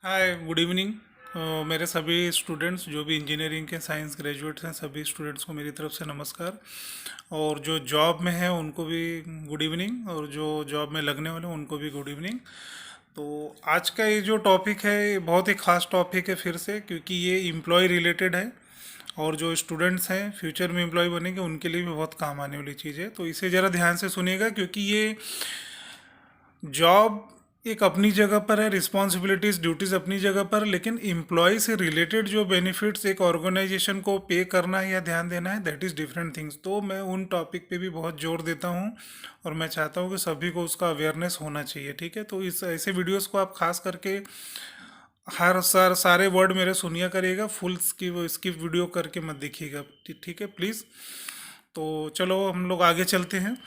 हाय, good evening. मेरे सभी students जो भी इंजीनियरिंग के साइंस ग्रेजुएट्स हैं, सभी स्टूडेंट्स को मेरी तरफ से नमस्कार। और जो जॉब में है उनको भी गुड इवनिंग, और जो जॉब में लगने वाले हैं उनको भी गुड इवनिंग। तो आज का ये जो टॉपिक है ये बहुत ही ख़ास टॉपिक है फिर से, क्योंकि ये एम्प्लॉय रिलेटेड है। और जो स्टूडेंट्स हैं फ्यूचर में एम्प्लॉय बनेंगे उनके लिए भी बहुत काम आने वाली चीज़ है। तो इसे ज़रा ध्यान से सुनिएगा, क्योंकि ये जॉब एक अपनी जगह पर है, रिस्पॉन्सिबिलिटीज ड्यूटीज अपनी जगह पर, लेकिन एम्प्लॉय से रिलेटेड जो बेनिफिट्स एक ऑर्गेनाइजेशन को पे करना है या ध्यान देना है, दैट इज़ डिफरेंट थिंग्स। तो मैं उन टॉपिक पे भी बहुत जोर देता हूँ और मैं चाहता हूँ कि सभी को उसका अवेयरनेस होना चाहिए। ठीक है, तो इस ऐसे वीडियोस को आप खास करके हर सारे वर्ड मेरे सुनिया करिएगा, फुल स्किप वीडियो करके मत देखिएगा। ठीक है प्लीज़। तो चलो हम लोग आगे चलते हैं।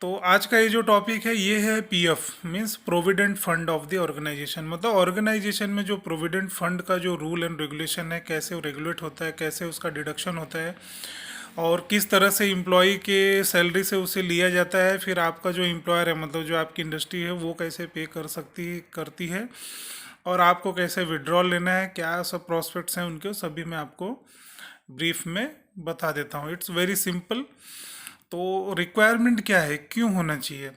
तो आज का ये जो टॉपिक है ये है PF means provident fund of the organization. मतलब ऑर्गेनाइजेशन में जो प्रोविडेंट फंड का जो रूल एंड रेगुलेशन है, कैसे वो रेगुलेट होता है, कैसे उसका डिडक्शन होता है, और किस तरह से एम्प्लॉय के सैलरी से उसे लिया जाता है। फिर आपका जो एम्प्लॉयर है, मतलब जो आपकी इंडस्ट्री है, वो कैसे पे करती है, और आपको कैसे विड्रॉल लेना है, क्या सब प्रोस्पेक्ट्स हैं उनके, सभी मैं आपको ब्रीफ में बता देता हूँ। It's very simple. तो रिक्वायरमेंट क्या है, क्यों होना चाहिए।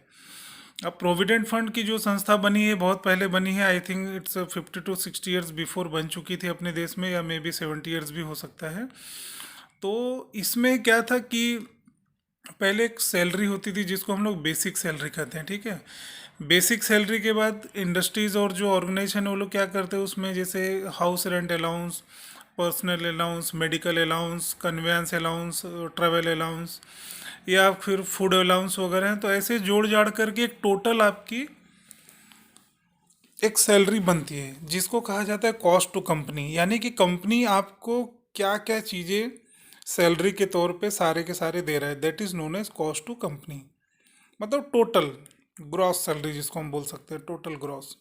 अब प्रोविडेंट फंड की जो संस्था बनी है बहुत पहले बनी है। I think it's 50 to 60 years before बन चुकी थी अपने देश में, या मे बी 70 ईयर्स भी हो सकता है। तो इसमें क्या था कि पहले एक सैलरी होती थी जिसको हम लोग बेसिक सैलरी कहते हैं। ठीक है, बेसिक सैलरी के बाद इंडस्ट्रीज़ और जो ऑर्गेनाइजेशन है वो लोग क्या करते हैं उसमें, जैसे house rent allowance, personal allowance, medical allowance, convince allowance, travel allowance, या फिर फूड अलाउंस वगैरह हैं। तो ऐसे जोड़ जाड़ करके एक टोटल आपकी एक सैलरी बनती है, जिसको कहा जाता है कॉस्ट टू कंपनी। यानी कि कंपनी आपको क्या क्या चीज़ें सैलरी के तौर पे सारे के सारे दे रहा है, that is known as cost to company. मतलब टोटल ग्रॉस सैलरी जिसको हम बोल सकते हैं, टोटल ग्रॉस।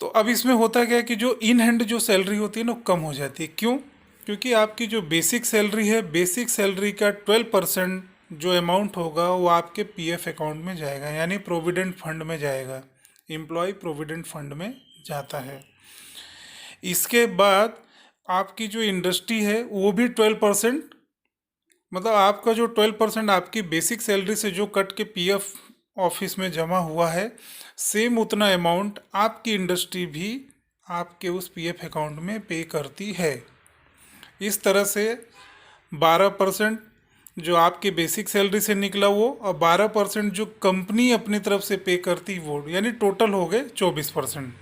तो अब इसमें होता क्या है कि जो इन हैंड जो सैलरी होती है ना, वो कम हो जाती है। क्यों? क्योंकि आपकी जो बेसिक सैलरी है, बेसिक सैलरी का 12% जो अमाउंट होगा वो आपके पीएफ अकाउंट में जाएगा, यानी प्रोविडेंट फंड में जाएगा। एम्प्लॉय प्रोविडेंट फंड में जाता है। इसके बाद आपकी जो इंडस्ट्री है वो भी 12%, मतलब आपका जो 12% आपकी बेसिक सैलरी से जो कट के पीएफ ऑफिस में जमा हुआ है, सेम उतना अमाउंट आपकी इंडस्ट्री भी आपके उस पीएफ अकाउंट में पे करती है। इस तरह से 12% जो आपकी बेसिक सैलरी से निकला वो, और 12% जो कंपनी अपनी तरफ से पे करती वो, यानी टोटल हो गए 24%।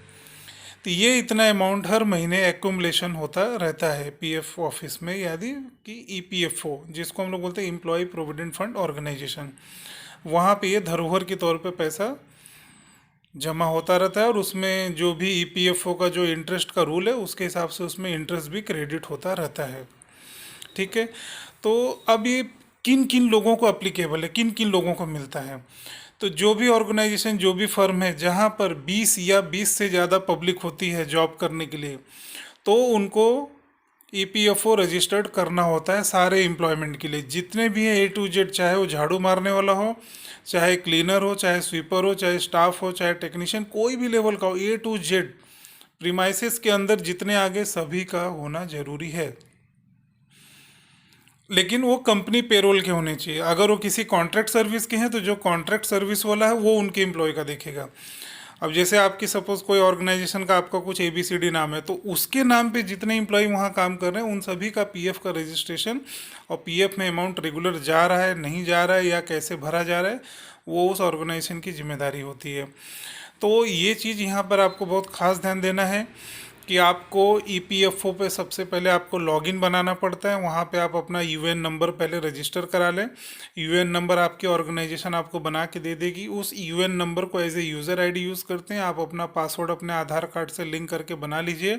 तो ये इतना अमाउंट हर महीने एक्यूमुलेशन होता रहता है पीएफ ऑफिस में, यानी कि ईपीएफओ जिसको हम लोग बोलते हैं एम्प्लॉय प्रोविडेंट फंड ऑर्गेनाइजेशन। वहाँ पे ये धरोहर के तौर पे पैसा जमा होता रहता है, और उसमें जो भी ईपीएफओ का जो इंटरेस्ट का रूल है उसके हिसाब से उसमें इंटरेस्ट भी क्रेडिट होता रहता है। ठीक है, तो अब ये किन किन लोगों को अप्लीकेबल है, किन किन लोगों को मिलता है। तो जो भी ऑर्गेनाइजेशन, जो भी फर्म है जहाँ पर 20 या 20 से ज़्यादा पब्लिक होती है जॉब करने के लिए, तो उनको ईपीएफओ रजिस्टर्ड करना होता है सारे एम्प्लॉयमेंट के लिए, जितने भी हैं A to Z। चाहे वो झाड़ू मारने वाला हो, चाहे क्लीनर हो, चाहे स्वीपर हो, चाहे स्टाफ हो, चाहे टेक्नीशियन, कोई भी लेवल का हो, A to Z प्रीमाइसेस के अंदर जितने आगे सभी का होना जरूरी है। लेकिन वो कंपनी पेरोल के होने चाहिए। अगर वो किसी कॉन्ट्रैक्ट सर्विस के हैं तो जो कॉन्ट्रैक्ट सर्विस वाला है वो उनके एम्प्लॉय का देखेगा। अब जैसे आपकी सपोज कोई ऑर्गेनाइजेशन का आपका कुछ ABCD नाम है, तो उसके नाम पे जितने एम्प्लॉय वहाँ काम कर रहे हैं उन सभी का पीएफ का रजिस्ट्रेशन, और पीएफ में अमाउंट रेगुलर जा रहा है नहीं जा रहा है या कैसे भरा जा रहा है, वो उस ऑर्गेनाइजेशन की जिम्मेदारी होती है। तो ये चीज़ यहाँ पर आपको बहुत खास ध्यान देना है कि आपको ईपीएफओ पे सबसे पहले आपको लॉगिन बनाना पड़ता है। वहाँ पे आप अपना यूएन नंबर पहले रजिस्टर करा लें। यूएन नंबर आपकी ऑर्गेनाइजेशन आपको बना के दे देगी। उस यूएन नंबर को as a user ID use करते हैं। आप अपना पासवर्ड अपने आधार कार्ड से लिंक करके बना लीजिए।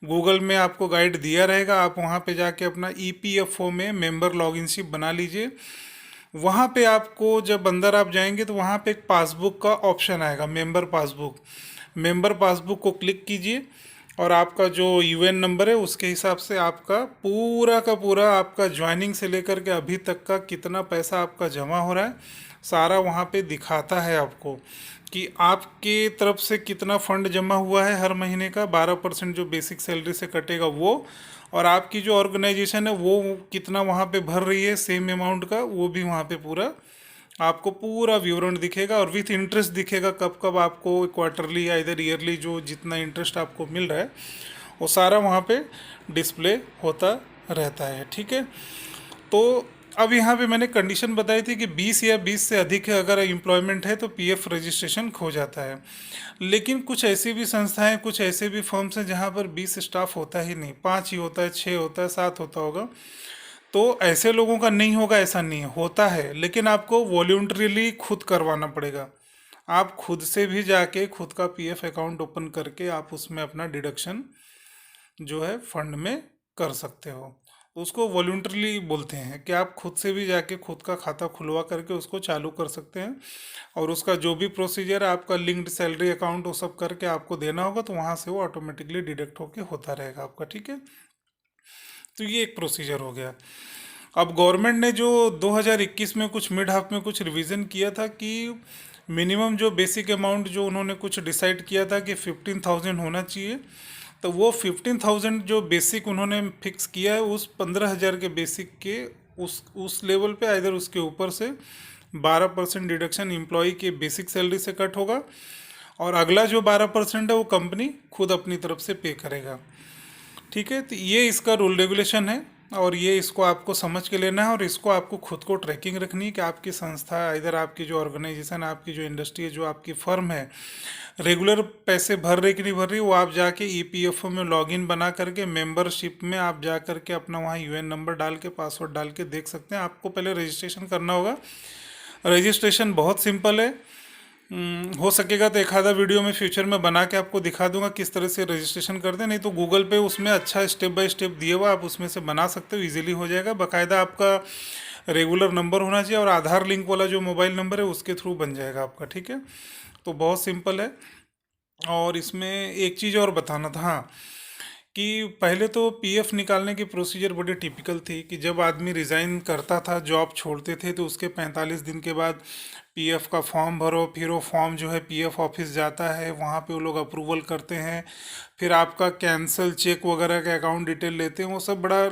गूगल में आपको गाइड दिया रहेगा, आप वहाँ पे जाके अपना ईपीएफओ में मेंबर लॉगिनशिप बना लीजिए। वहाँ पे आपको जब अंदर आप जाएंगे तो वहाँ पे एक पासबुक का ऑप्शन आएगा, मेंबर पासबुक। मेंबर पासबुक को क्लिक कीजिए, और आपका जो यूएन नंबर है उसके हिसाब से आपका पूरा का पूरा आपका ज्वाइनिंग से लेकर के अभी तक का कितना पैसा आपका जमा हो रहा है सारा वहाँ पे दिखाता है आपको कि आपके तरफ से कितना फंड जमा हुआ है हर महीने का, 12% जो बेसिक सैलरी से कटेगा वो, और आपकी जो ऑर्गेनाइजेशन है वो कितना वहाँ पे भर रही है सेम अमाउंट का, वो भी वहाँ पे पूरा आपको पूरा विवरण दिखेगा, और विथ इंटरेस्ट दिखेगा कब कब आपको क्वार्टरली या इधर ईयरली जो जितना इंटरेस्ट आपको मिल रहा है वो सारा वहाँ पे डिस्प्ले होता रहता है। ठीक है, तो अब यहाँ पे मैंने कंडीशन बताई थी कि 20 या 20 से अधिक अगर एम्प्लॉयमेंट है तो पीएफ रजिस्ट्रेशन खो जाता है। लेकिन कुछ ऐसी भी संस्थाएं, कुछ ऐसे भी फर्म्स हैं जहाँ पर 20 स्टाफ होता ही नहीं, 5 ही होता है, 6 होता है, 7 होता होगा। तो ऐसे लोगों का नहीं होगा ऐसा नहीं है, होता है, लेकिन आपको वॉल्यूंटरीली खुद करवाना पड़ेगा। आप खुद से भी जाके खुद का पीएफ अकाउंट ओपन करके आप उसमें अपना डिडक्शन जो है फंड में कर सकते हो। उसको वॉल्यूंटरली बोलते हैं कि आप खुद से भी जाके खुद का खाता खुलवा करके उसको चालू कर सकते हैं, और उसका जो भी प्रोसीजर है आपका लिंक्ड सैलरी अकाउंट वो सब करके आपको देना होगा, तो वहाँ से वो ऑटोमेटिकली डिडक्ट होके होता रहेगा आपका। ठीक है, तो ये एक प्रोसीजर हो गया। अब गवर्नमेंट ने जो 2021 में कुछ मिड हाफ में कुछ रिवीजन किया था कि मिनिमम जो बेसिक अमाउंट जो उन्होंने कुछ डिसाइड किया था कि 15,000 होना चाहिए, तो वो 15,000 जो बेसिक उन्होंने फिक्स किया है उस 15,000 के बेसिक के उस लेवल पे इधर उसके ऊपर से 12% डिडक्शन एम्प्लॉय के बेसिक सैलरी से कट होगा, और अगला जो 12% है वो कंपनी खुद अपनी तरफ से पे करेगा। ठीक है, तो ये इसका रूल रेगुलेशन है, और ये इसको आपको समझ के लेना है, और इसको आपको खुद को ट्रैकिंग रखनी है कि आपकी संस्था, इधर आपकी जो ऑर्गेनाइजेशन, आपकी जो इंडस्ट्री है, जो आपकी फर्म है, रेगुलर पैसे भर रही कि नहीं भर रही, वो आप जाके ईपीएफओ में लॉगिन बना करके मेंबरशिप में आप जा करके अपना वहाँ यूएन नंबर डाल के पासवर्ड डाल के देख सकते हैं। आपको पहले रजिस्ट्रेशन करना होगा। रजिस्ट्रेशन बहुत सिंपल है। हो सकेगा तो एक आधा वीडियो में फ्यूचर में बना के आपको दिखा दूंगा किस तरह से रजिस्ट्रेशन करते हैं, नहीं तो गूगल पे उसमें अच्छा स्टेप बाय स्टेप दिया हुआ, आप उसमें से बना सकते हो, इजीली हो जाएगा। बाकायदा आपका रेगुलर नंबर होना चाहिए, और आधार लिंक वाला जो मोबाइल नंबर है उसके थ्रू बन जाएगा आपका। ठीक है, तो बहुत सिंपल है। और इसमें एक चीज़ और बताना था, हाँ, कि पहले तो पीएफ निकालने की प्रोसीजर बड़ी टिपिकल थी कि जब आदमी रिज़ाइन करता था, जॉब छोड़ते थे, तो उसके 45 दिन के बाद पीएफ का फॉर्म भरो, फिर वो फॉर्म जो है पीएफ ऑफिस जाता है, वहाँ पे वो लोग अप्रूवल करते हैं, फिर आपका कैंसल चेक वगैरह का अकाउंट डिटेल लेते हैं, वो सब बड़ा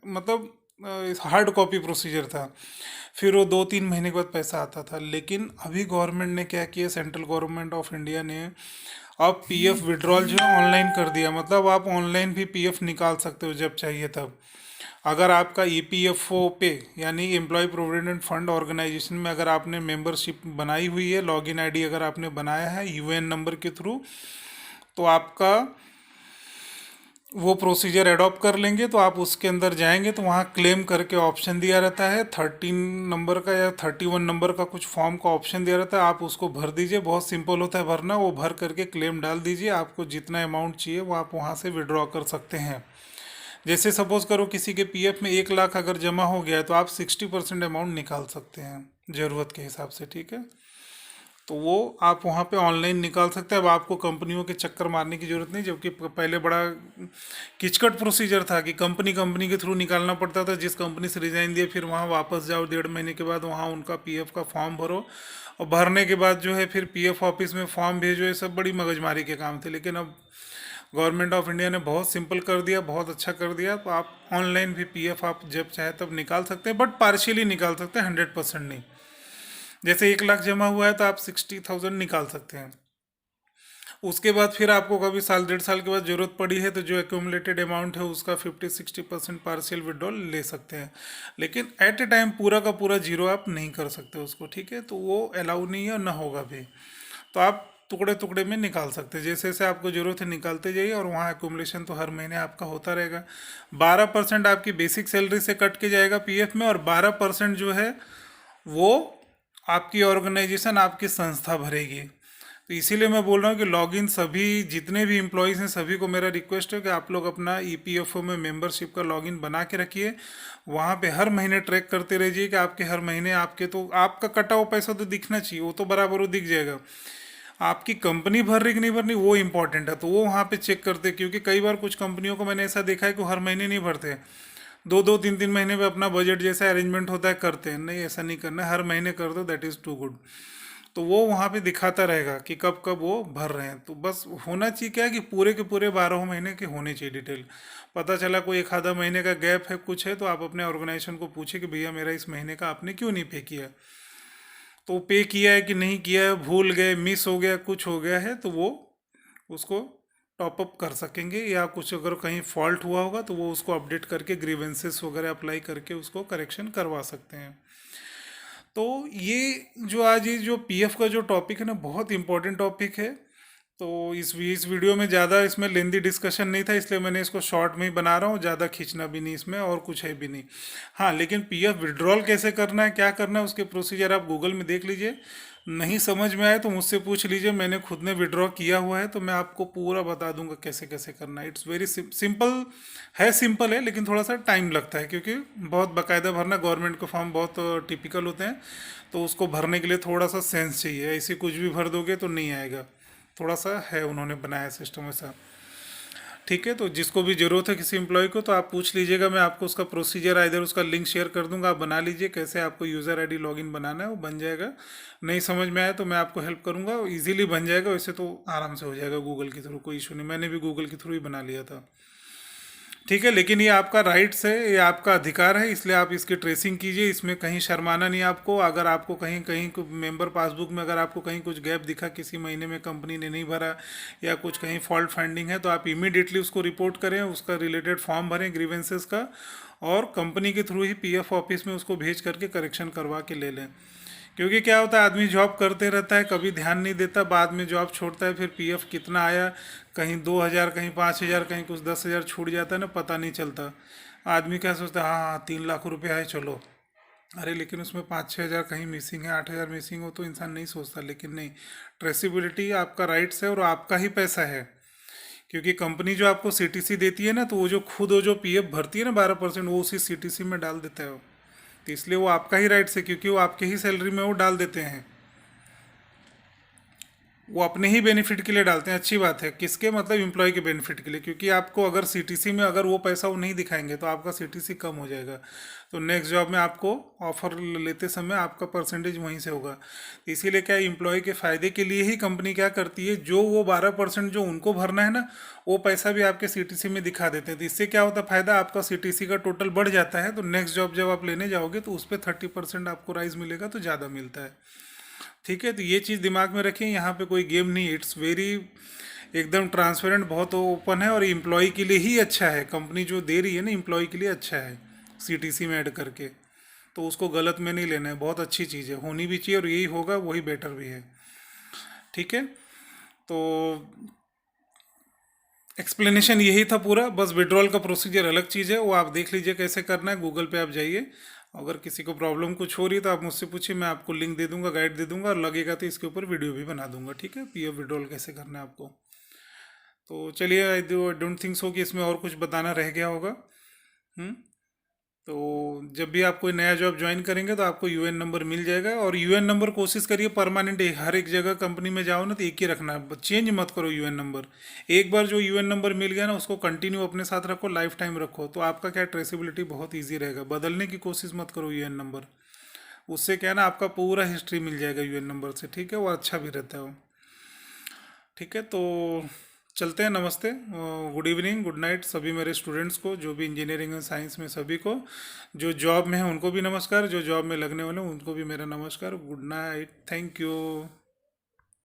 मतलब हार्ड कॉपी प्रोसीजर था। फिर वो 2-3 महीने के बाद पैसा आता था। लेकिन अभी गवर्नमेंट ने क्या किया, सेंट्रल गवर्नमेंट ऑफ इंडिया ने अब पीएफ विड्रॉल जो है ऑनलाइन कर दिया। मतलब आप ऑनलाइन भी पीएफ निकाल सकते हो जब चाहिए तब। अगर आपका ईपीएफओ पे यानी एम्प्लॉय प्रोविडेंट फंड ऑर्गेनाइजेशन में अगर आपने मेंबरशिप बनाई हुई है, लॉगिन आईडी अगर आपने बनाया है यूएन नंबर के थ्रू, तो आपका वो प्रोसीजर एडॉप्ट कर लेंगे। तो आप उसके अंदर जाएंगे तो वहाँ क्लेम करके ऑप्शन दिया रहता है, 13 नंबर का या 31 नंबर का कुछ फॉर्म का ऑप्शन दिया रहता है, आप उसको भर दीजिए। बहुत सिंपल होता है भरना, वो भर करके क्लेम डाल दीजिए। आपको जितना अमाउंट चाहिए वो आप वहाँ से विड्रॉ कर सकते हैं। जैसे सपोज करो किसी के पीएफ में 1 लाख अगर जमा हो गया है तो आप 60% अमाउंट निकाल सकते हैं ज़रूरत के हिसाब से। ठीक है, तो वो आप वहाँ पे ऑनलाइन निकाल सकते हैं। अब आपको कंपनियों के चक्कर मारने की ज़रूरत नहीं, जबकि पहले बड़ा किचकट प्रोसीजर था कि कंपनी कंपनी के थ्रू निकालना पड़ता था। जिस कंपनी से रिजाइन दिया फिर वहाँ वापस जाओ, 1.5 महीने के बाद वहाँ उनका पीएफ का फॉर्म भरो, और भरने के बाद जो है फिर पीएफ ऑफिस में फॉर्म भेजो। ये सब बड़ी मगजमारी के काम थे। लेकिन अब गवर्नमेंट ऑफ इंडिया ने बहुत सिंपल कर दिया, बहुत अच्छा कर दिया। तो आप ऑनलाइन भी पीएफ आप जब चाहे तब निकाल सकते हैं, बट पार्शियली निकाल सकते हैं, 100% नहीं। जैसे 1 लाख जमा हुआ है तो आप 60,000 निकाल सकते हैं। उसके बाद फिर आपको कभी साल 1.5 साल के बाद ज़रूरत पड़ी है तो जो एक्यूमुलेटेड अमाउंट है उसका 50-60% पार्शियल विड्रॉल ले सकते हैं। लेकिन एट ए टाइम पूरा का पूरा जीरो आप नहीं कर सकते उसको। ठीक है, तो वो अलाउ नहीं है और ना होगा भी। तो आप टुकड़े टुकड़े में निकाल सकते हैं, जैसे जैसे आपको ज़रूरत है निकालते जाइए, और वहाँ एक्यूमुलेशन तो हर महीने आपका होता रहेगा। 12% आपकी बेसिक सैलरी से कट के जाएगा पीएफ में, और 12% जो है वो आपकी ऑर्गेनाइजेशन, आपकी संस्था भरेगी। तो इसीलिए मैं बोल रहा हूँ कि लॉगिन सभी जितने भी एम्प्लॉयज़ हैं सभी को मेरा रिक्वेस्ट है कि आप लोग अपना ईपीएफओ में मेंबरशिप का लॉगिन बना के रखिए। वहाँ पे हर महीने ट्रैक करते रहिए कि आपके हर महीने आपके, तो आपका कटा हुआ पैसा तो दिखना चाहिए, वो तो बराबर वो दिख जाएगा। आपकी कंपनी भर रही कि नहीं भरनी वो इम्पॉर्टेंट है, तो वो वहाँ पे चेक करते हैं। क्योंकि कई बार कुछ कंपनियों को मैंने ऐसा देखा है कि वो हर महीने नहीं भरते, दो दो तीन तीन महीने पे अपना बजट जैसा अरेंजमेंट होता है करते हैं, नहीं ऐसा नहीं करना है, हर महीने कर दो, दैट इज़ टू गुड। तो वो वहाँ पे दिखाता रहेगा कि कब कब वो भर रहे हैं। तो बस होना चाहिए क्या है कि पूरे के पूरे 12 महीने के होने चाहिए डिटेल। पता चला कोई एक आधा महीने का गैप है कुछ है, तो आप अपने ऑर्गेनाइजेशन को पूछे कि भैया मेरा इस महीने का आपने क्यों नहीं पे किया। तो पे किया है कि नहीं किया है, भूल गए, मिस हो गया, कुछ हो गया है, तो वो उसको टॉप अप कर सकेंगे, या कुछ अगर कहीं फॉल्ट हुआ होगा तो वो उसको अपडेट करके ग्रीवेंसेस वगैरह अप्लाई करके उसको करेक्शन करवा सकते हैं। तो ये जो आज ये जो पीएफ का जो टॉपिक है ना, बहुत इंपॉर्टेंट टॉपिक है। तो इस वीडियो में ज़्यादा इसमें लेंदी डिस्कशन नहीं था, इसलिए मैंने इसको शॉर्ट में ही बना रहा हूँ, ज़्यादा खींचना भी नहीं इसमें, और कुछ है भी नहीं। हाँ, लेकिन पीएफ विड्रॉल कैसे करना है, क्या करना है, उसके प्रोसीजर आप गूगल में देख लीजिए। नहीं समझ में आए तो मुझसे पूछ लीजिए, मैंने खुद ने विड्रॉ किया हुआ है, तो मैं आपको पूरा बता दूंगा कैसे कैसे करना है। इट्स वेरी सिंपल है, सिंपल है, लेकिन थोड़ा सा टाइम लगता है, क्योंकि बहुत बाकायदा भरना, गवर्नमेंट के फॉर्म बहुत टिपिकल होते हैं, तो उसको भरने के लिए थोड़ा सा सेंस चाहिए, ऐसे कुछ भी भर दोगे तो नहीं आएगा। थोड़ा सा है, उन्होंने बनाया सिस्टम ऐसा। ठीक है, तो जिसको भी ज़रूरत है किसी एम्प्लॉय को, तो आप पूछ लीजिएगा, मैं आपको उसका प्रोसीजर इधर उसका लिंक शेयर कर दूंगा, आप बना लीजिए, कैसे आपको यूज़र आईडी लॉगिन बनाना है वो बन जाएगा। नहीं समझ में आया तो मैं आपको हेल्प करूंगा, इजीली बन जाएगा, वैसे तो आराम से हो जाएगा गूगल के थ्रू, कोई इशू नहीं, मैंने भी गूगल के थ्रू ही बना लिया था। ठीक है, लेकिन ये आपका राइट्स है, ये आपका अधिकार है, इसलिए आप इसकी ट्रेसिंग कीजिए, इसमें कहीं शर्माना नहीं आपको। अगर आपको कहीं कहीं मेंबर पासबुक में अगर आपको कहीं कुछ गैप दिखा, किसी महीने में कंपनी ने नहीं भरा, या कुछ कहीं फॉल्ट फाइंडिंग है, तो आप इमीडिएटली उसको रिपोर्ट करें, उसका रिलेटेड फॉर्म भरें ग्रीवेंसेस का, और कंपनी के थ्रू ही पीएफ ऑफिस में उसको भेज करके करेक्शन करवा के ले लें। क्योंकि क्या होता है, आदमी जॉब करते रहता है, कभी ध्यान नहीं देता, बाद में जॉब छोड़ता है, फिर पीएफ कितना आया, कहीं 2,000, कहीं 5,000, कहीं कुछ 10,000 छूट जाता है ना, पता नहीं चलता। आदमी क्या सोचता है, हाँ हाँ 3 लाख रुपये आए चलो, अरे लेकिन उसमें 5-6 हज़ार कहीं मिसिंग है, 8,000 मिसिंग हो, तो इंसान नहीं सोचता। लेकिन नहीं, ट्रेसिबिलिटी आपका राइट्स है और आपका ही पैसा है। क्योंकि कंपनी जो आपको सीटीसी देती है ना, तो वो जो खुद वो जो पीएफ भरती है ना 12%, वो उसी सीटीसी में डाल देता है वो। तो इसलिए वो आपका ही राइट्स है, क्योंकि वो आपके ही सैलरी में वो डाल देते हैं, वो अपने ही बेनिफिट के लिए डालते हैं। अच्छी बात है, किसके मतलब एम्प्लॉय के बेनिफिट के लिए, क्योंकि आपको अगर सीटीसी में अगर वो पैसा वो नहीं दिखाएंगे तो आपका सीटीसी कम हो जाएगा, तो नेक्स्ट जॉब में आपको ऑफर लेते समय आपका परसेंटेज वहीं से होगा। इसीलिए क्या एम्प्लॉय के फ़ायदे के लिए ही कंपनी क्या करती है, जो वो 12% जो उनको भरना है ना, वो पैसा भी आपके सीटीसी में दिखा देते हैं। तो इससे क्या होता है फ़ायदा, आपका सीटीसी का टोटल बढ़ जाता है, तो नेक्स्ट जॉब जब आप लेने जाओगे तो उस पर 30% आपको राइज मिलेगा, तो ज़्यादा मिलता है। ठीक है, तो ये चीज़ दिमाग में रखें, यहाँ पे कोई गेम नहीं, इट्स वेरी एकदम ट्रांसपेरेंट, बहुत ओपन है, और एम्प्लॉय के लिए ही अच्छा है, कंपनी जो दे रही है ना एम्प्लॉय के लिए अच्छा है सीटीसी में ऐड करके। तो उसको गलत में नहीं लेना है, बहुत अच्छी चीज़ है, होनी भी चाहिए, और यही होगा वही बेटर भी है। ठीक है, तो एक्सप्लेनेशन यही था पूरा, बस विड्रॉल का प्रोसीजर अलग चीज़ है, वो आप देख लीजिए कैसे करना है, गूगल पे आप जाइए। अगर किसी को प्रॉब्लम कुछ हो रही है तो आप मुझसे पूछिए, मैं आपको लिंक दे दूंगा, गाइड दे दूंगा, और लगेगा तो इसके ऊपर वीडियो भी बना दूंगा। ठीक है, पीएफ विड्रॉल कैसे करना है आपको। तो चलिए, आई डोंट थिंक सो कि इसमें और कुछ बताना रह गया होगा। हम्म। तो जब भी आप कोई नया जॉब ज्वाइन करेंगे तो आपको यूएन नंबर मिल जाएगा, और यूएन नंबर कोशिश करिए परमानेंट, हर एक जगह कंपनी में जाओ ना तो एक ही रखना, चेंज मत करो यूएन नंबर। एक बार जो यूएन नंबर मिल गया ना, उसको कंटिन्यू अपने साथ रखो, लाइफ टाइम रखो, तो आपका क्या ट्रेसिबिलिटी बहुत ईजी रहेगा। बदलने की कोशिश मत करो यूएन नंबर, उससे क्या है ना, आपका पूरा हिस्ट्री मिल जाएगा यूएन नंबर से। ठीक है, वो अच्छा भी रहता है वो। ठीक है, तो चलते हैं, नमस्ते, गुड इवनिंग, गुड नाइट सभी मेरे स्टूडेंट्स को, जो भी इंजीनियरिंग एंड साइंस में सभी को, जो जॉब में है उनको भी नमस्कार, जो जॉब में लगने वाले हैं उनको भी मेरा नमस्कार, गुड नाइट, थैंक यू।